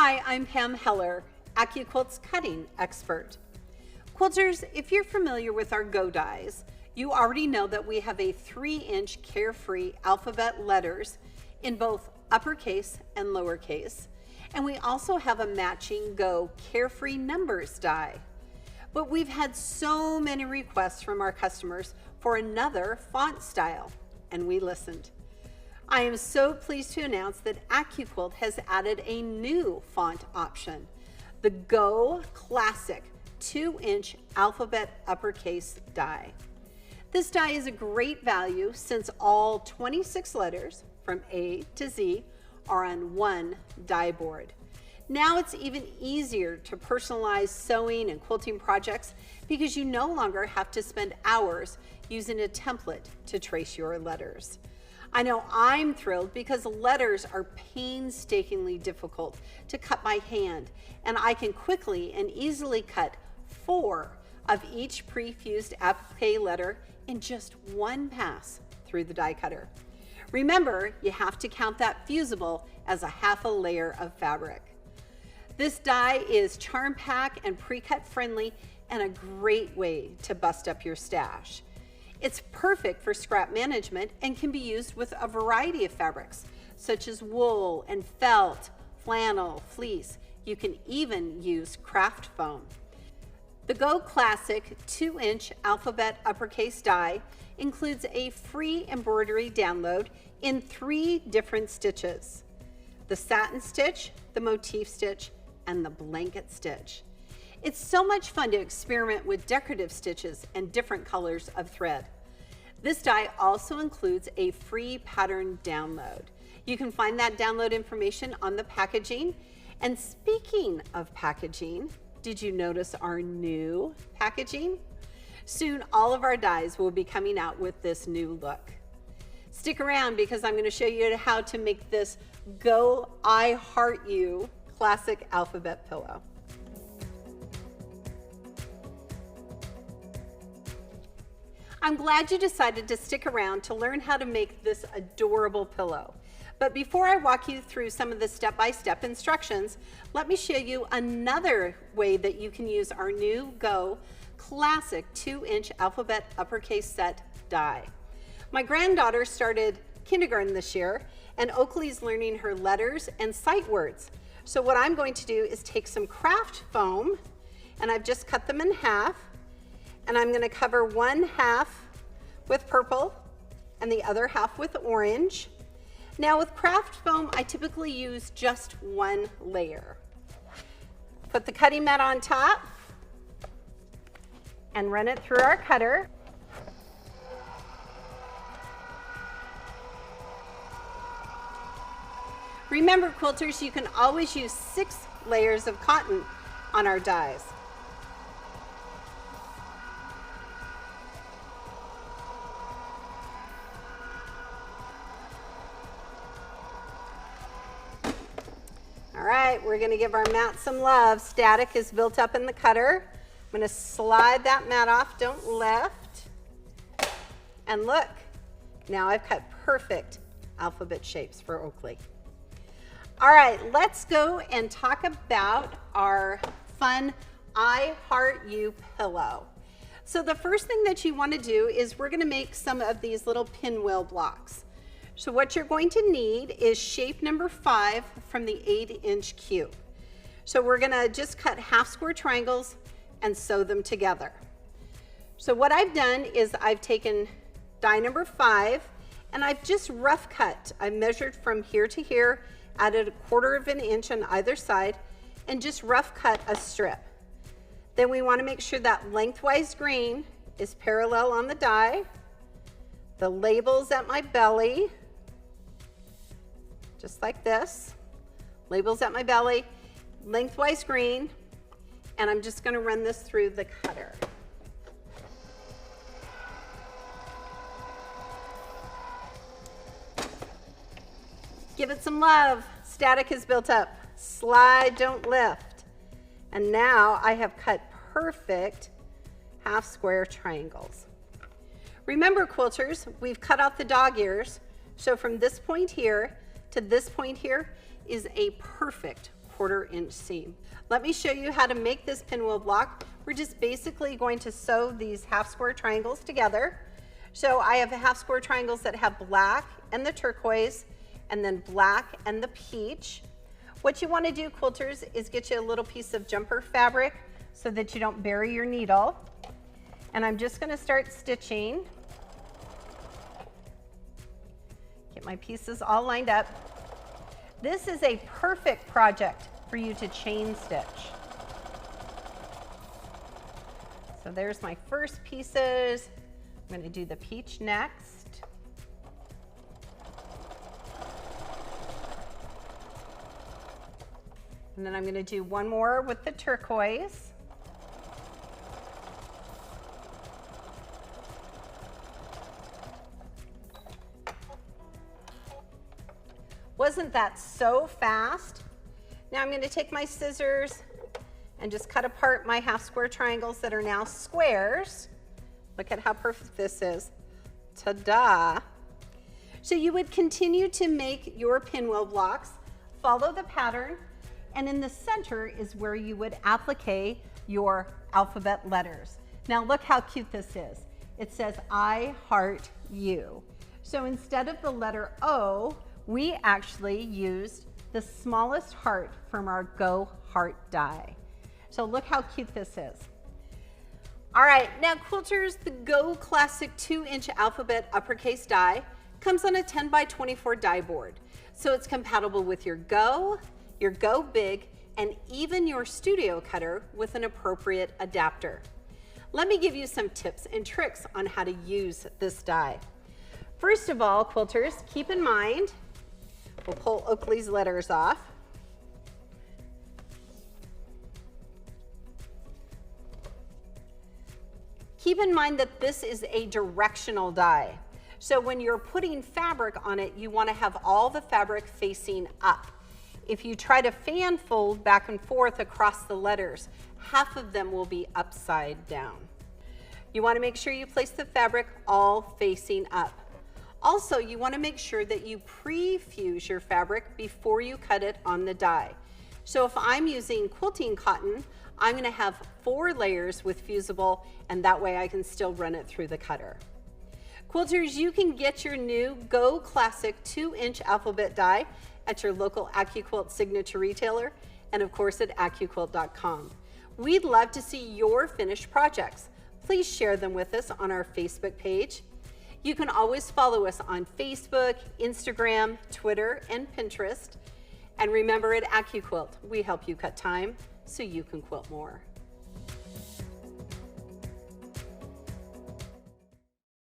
Hi, I'm Pam Heller, AccuQuilt's cutting expert. Quilters, if you're familiar with our Go dies, you already know that we have a 3-inch carefree alphabet letters in both uppercase and lowercase, and we also have a matching Go carefree numbers die. But we've had so many requests from our customers for another font style, and we listened. I am so pleased to announce that AccuQuilt has added a new font option, the Go Classic 2-inch alphabet uppercase die. This die is a great value since all 26 letters from A to Z are on one die board. Now it's even easier to personalize sewing and quilting projects because you no longer have to spend hours using a template to trace your letters. I know I'm thrilled because letters are painstakingly difficult to cut by hand, and I can quickly and easily cut 4 of each pre-fused applique letter in just one pass through the die cutter. Remember, you have to count that fusible as a half a layer of fabric. This die is charm pack and pre-cut friendly and a great way to bust up your stash. It's perfect for scrap management and can be used with a variety of fabrics, such as wool and felt, flannel, fleece. You can even use craft foam. The Go Classic 2-inch alphabet uppercase die includes a free embroidery download in 3 different stitches: the satin stitch, the motif stitch, and the blanket stitch. It's so much fun to experiment with decorative stitches and different colors of thread. This die also includes a free pattern download. You can find that download information on the packaging. And speaking of packaging, did you notice our new packaging? Soon all of our dies will be coming out with this new look. Stick around because I'm going to show you how to make this Go I Heart You classic alphabet pillow. I'm glad you decided to stick around to learn how to make this adorable pillow. But before I walk you through some of the step-by-step instructions, let me show you another way that you can use our new Go Classic 2-inch alphabet uppercase set die. My granddaughter started kindergarten this year, and Oakley's learning her letters and sight words. So what I'm going to do is take some craft foam, and I've just cut them in half, and I'm going to cover one half with purple and the other half with orange. Now with craft foam, I typically use just one layer. Put the cutting mat on top and run it through our cutter. Remember, quilters, you can always use 6 layers of cotton on our dies. All right, we're going to give our mat some love. Static is built up in the cutter. I'm going to slide that mat off, don't lift. And look, now I've cut perfect alphabet shapes for Oakley. All right, let's go and talk about our fun I Heart You pillow. So the first thing that you want to do is we're going to make some of these little pinwheel blocks. So what you're going to need is shape number 5 from the 8-inch cube. So we're going to just cut half square triangles and sew them together. So what I've done is I've taken die number 5 and I've just rough cut. I measured from here to here, added 1/4 of an inch on either side, and just rough cut a strip. Then we want to make sure that lengthwise grain is parallel on the die. The label's at my belly, just like this. Labels at my belly, lengthwise grain, and I'm just going to run this through the cutter. Give it some love. Static is built up. Slide, don't lift. And now I have cut perfect half square triangles. Remember, quilters, we've cut out the dog ears, so from this point here to this point here is a perfect 1/4 inch seam. Let me show you how to make this pinwheel block. We're just basically going to sew these half square triangles together. So I have half square triangles that have black and the turquoise, and then black and the peach. What you want to do, quilters, is get you a little piece of jumper fabric so that you don't bury your needle. And I'm just going to start stitching. Get my pieces all lined up. This is a perfect project for you to chain stitch. So there's my first pieces. I'm going to do the peach next. And then I'm going to do one more with the turquoise. Wasn't that so fast? Now I'm going to take my scissors and just cut apart my half square triangles that are now squares. Look at how perfect this is. Ta-da! So you would continue to make your pinwheel blocks, follow the pattern, and in the center is where you would applique your alphabet letters. Now look how cute this is. It says, I heart you. So instead of the letter O, we actually used the smallest heart from our Go Heart die. So look how cute this is. All right, now quilters, the Go Classic 2-inch alphabet uppercase die comes on a 10 by 24 die board. So it's compatible with your Go Big, and even your studio cutter with an appropriate adapter. Let me give you some tips and tricks on how to use this die. First of all, quilters, keep in mind, we'll pull Oakley's letters off. Keep in mind that this is a directional die. So when you're putting fabric on it, you want to have all the fabric facing up. If you try to fan fold back and forth across the letters, half of them will be upside down. You want to make sure you place the fabric all facing up. Also, you want to make sure that you pre-fuse your fabric before you cut it on the die. So if I'm using quilting cotton, I'm going to have 4 layers with fusible, and that way I can still run it through the cutter. Quilters, you can get your new Go Classic 2-inch alphabet die at your local AccuQuilt signature retailer, and of course at AccuQuilt.com. We'd love to see your finished projects. Please share them with us on our Facebook page. You can always follow us on Facebook, Instagram, Twitter, and Pinterest. And remember, at AccuQuilt, we help you cut time so you can quilt more.